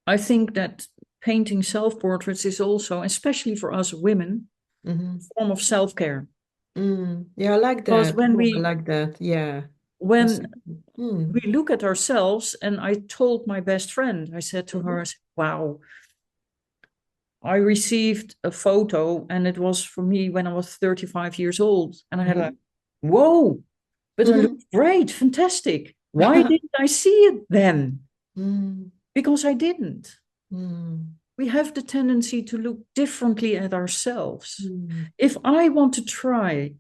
I think that painting self-portraits is also, especially for us women, a form of self-care. Yeah, I like Because that. I like that. Yeah. When we look at ourselves, and I told my best friend, I said to her, wow, I received a photo and it was for me when I was 35 years old. And I had like, whoa, but I look great, fantastic. Why didn't I see it then? Because I didn't. We have the tendency to look differently at ourselves. If I want to try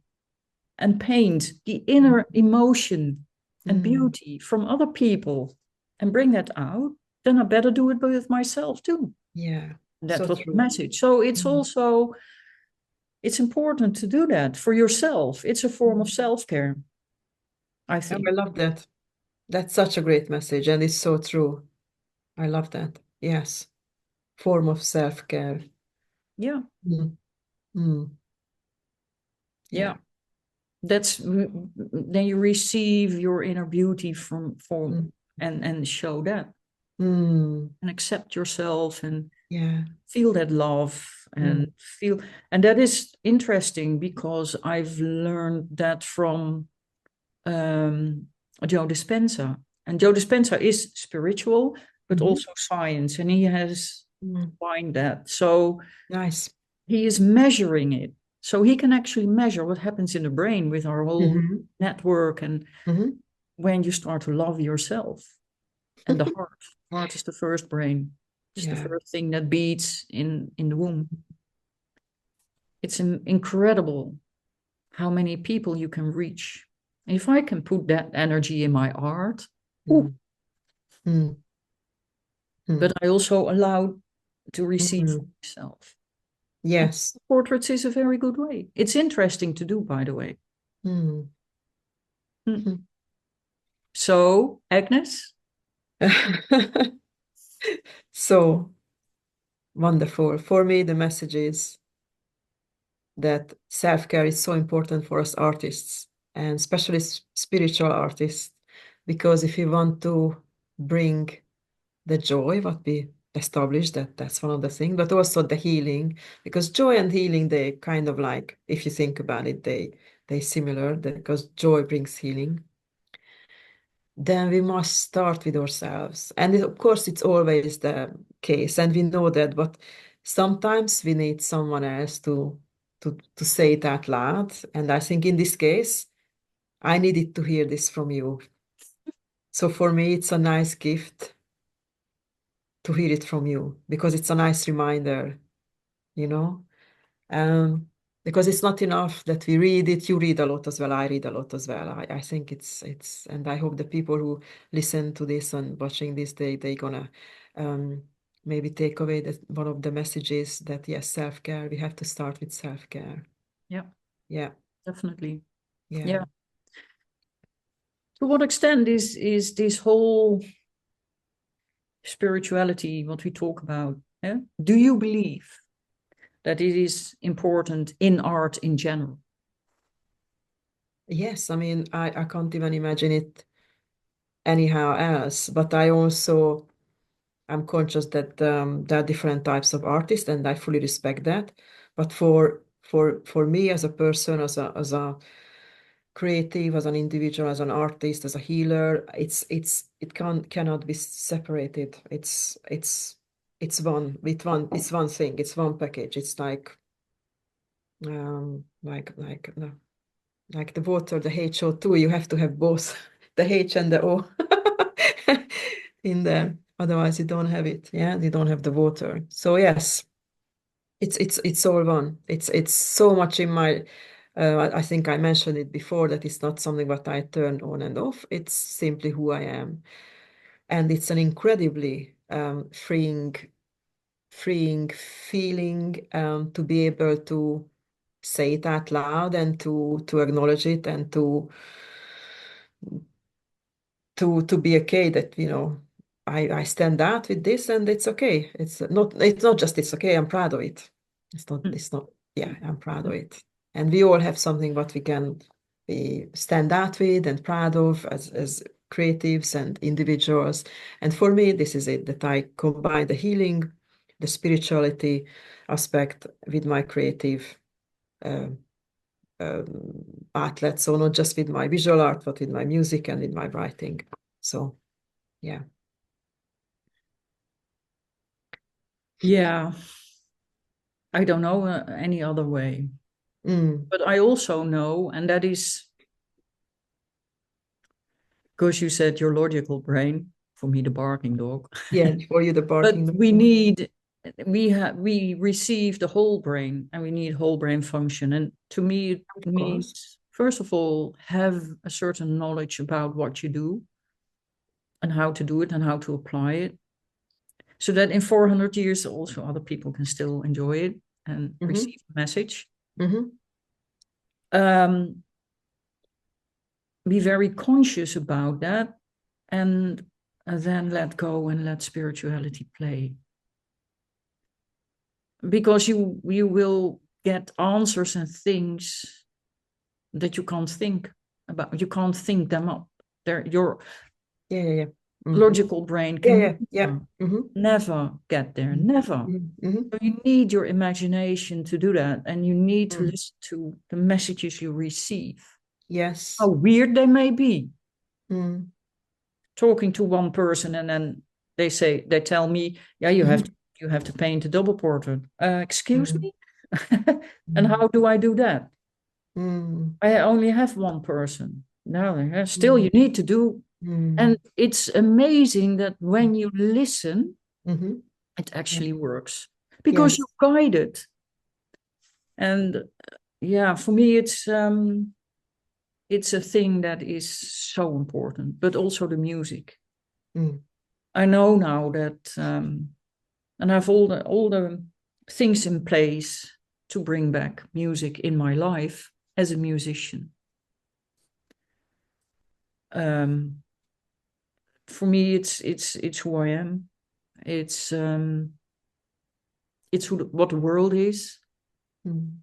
and paint the inner emotion and beauty from other people and bring that out, then I better do it with myself too. Yeah. That was the message. So it's also, it's important to do that for yourself. It's a form of self-care, I think. I love that. That's such a great message, and it's so true. I love that. Yes. Form of self-care. Yeah. Yeah. That's then you receive your inner beauty from and show that. And accept yourself and feel that love and feel, and that is interesting because I've learned that from Joe Dispenza. And Joe Dispenza is spiritual but also science, and he has combined that. So nice. He is measuring it, so he can actually measure what happens in the brain with our whole network. And when you start to love yourself, and the heart is the first brain, it's the first thing that beats in the womb. It's incredible how many people you can reach. And if I can put that energy in my art, but I also allow to receive Mm. from myself. And Yes. portraits is a very good way. It's interesting to do, by the way. Mm. Mm. So, Agnes? So wonderful. For me, the message is that self-care is so important for us artists, and especially spiritual artists, because if we want to bring the joy, what we established, that's one of the things, but also the healing, because joy and healing, they kind of like, if you think about it, they similar, because joy brings healing. Then we must start with ourselves. And of course, it's always the case, and we know that, but sometimes we need someone else to say it out loud. And I think in this case, I needed to hear this from you. So for me, it's a nice gift to hear it from you, because it's a nice reminder, you know? Um, because it's not enough that we read it. You read a lot as well. I read a lot as well. I think and I hope the people who listen to this and watching this, they gonna um, maybe take away that one of the messages that yes, self-care. We have to start with self-care. Yeah, Yeah, definitely. yeah. Yeah. To what extent is this whole spirituality, what we talk about, yeah? Do you believe that it is important in art in general? Yes, I mean, I can't even imagine it anyhow else. But I'm conscious that there are different types of artists, and I fully respect that. But for me as a person, as a creative, as an individual, as an artist, as a healer, it cannot be separated. It's one thing. It's one package. It's no, like the water, the HO2. You have to have both the H and the O in there. Otherwise, you don't have it. Yeah, you don't have the water. So yes, it's all one. It's so much in my. I think I mentioned it before that it's not something that I turn on and off. It's simply who I am, and it's an incredibly freeing feeling to be able to say it out loud and to acknowledge it and to be okay that I stand out with this and it's okay. It's not just it's okay. I'm proud of it. Mm. It's not yeah, I'm proud of it. And we all have something what we can be stand out with and proud of as creatives and individuals. And for me, this is it, that I combine the healing, the spirituality aspect with my creative uh, outlet. So not just with my visual art, but with my music and with my writing. So yeah. Yeah, I don't know any other way. Mm. But I also know, and that is because you said your logical brain, for me, the barking dog. Yeah, for you, the But barking we dog. need, we receive the whole brain and we need whole brain function. And to me, it Of course. means, first of all, have a certain knowledge about what you do and how to do it and how to apply it. So that in 400 years, also other people can still enjoy it and Mm-hmm. receive the message. Mm-hmm. Um, be very conscious about that and then let go and let spirituality play, because you will get answers and things that you can't think about. You can't think them up. Your Yeah, yeah, yeah. Mm-hmm. logical brain Yeah, can yeah, yeah. Mm-hmm. never get there, never. Mm-hmm. So you need your imagination to do that, and you need to Mm. listen to the messages you receive, how Yes. weird they may be. Mm. Talking to one person and then they tell me, yeah, Mm-hmm. you have to paint a double portrait. Excuse Mm. me. And how do I do that? Mm. I only have one person. No, still Mm. you need to do. And Mm. it's amazing that when you listen, Mm-hmm. it Yeah. actually works because Yes. you're guided. And yeah, for me, it's a thing that is so important, but also the music. Mm. I know now that, and I have all the things in place to bring back music in my life as a musician. For me, it's who I am. It's what the world is. Mm.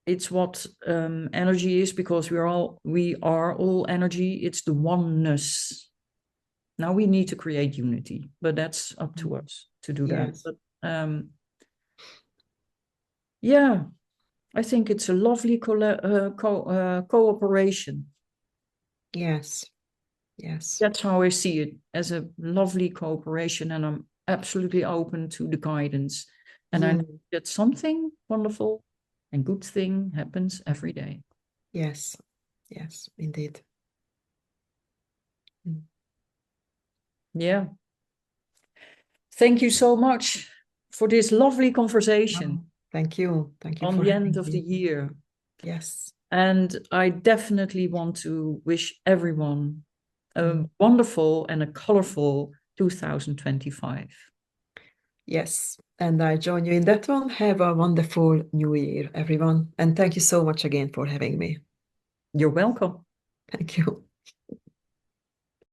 It's what energy is, because we are all energy. It's the oneness. Now we need to create unity, but that's up to us to do that. Yes. But yeah, I think it's a lovely cooperation. Yes. Yes. That's how I see it, as a lovely cooperation, and I'm absolutely open to the guidance. And I know that something wonderful and good thing happens every day. Yes. Yes, indeed. Mm. Yeah. Thank you so much for this lovely conversation Oh, thank you. Thank you on for the end having of me. the year. Yes. And I definitely want to wish everyone a wonderful and a colorful 2025. Yes. And I join you in that one. Have a wonderful new year, everyone. And thank you so much again for having me. You're welcome. Thank you.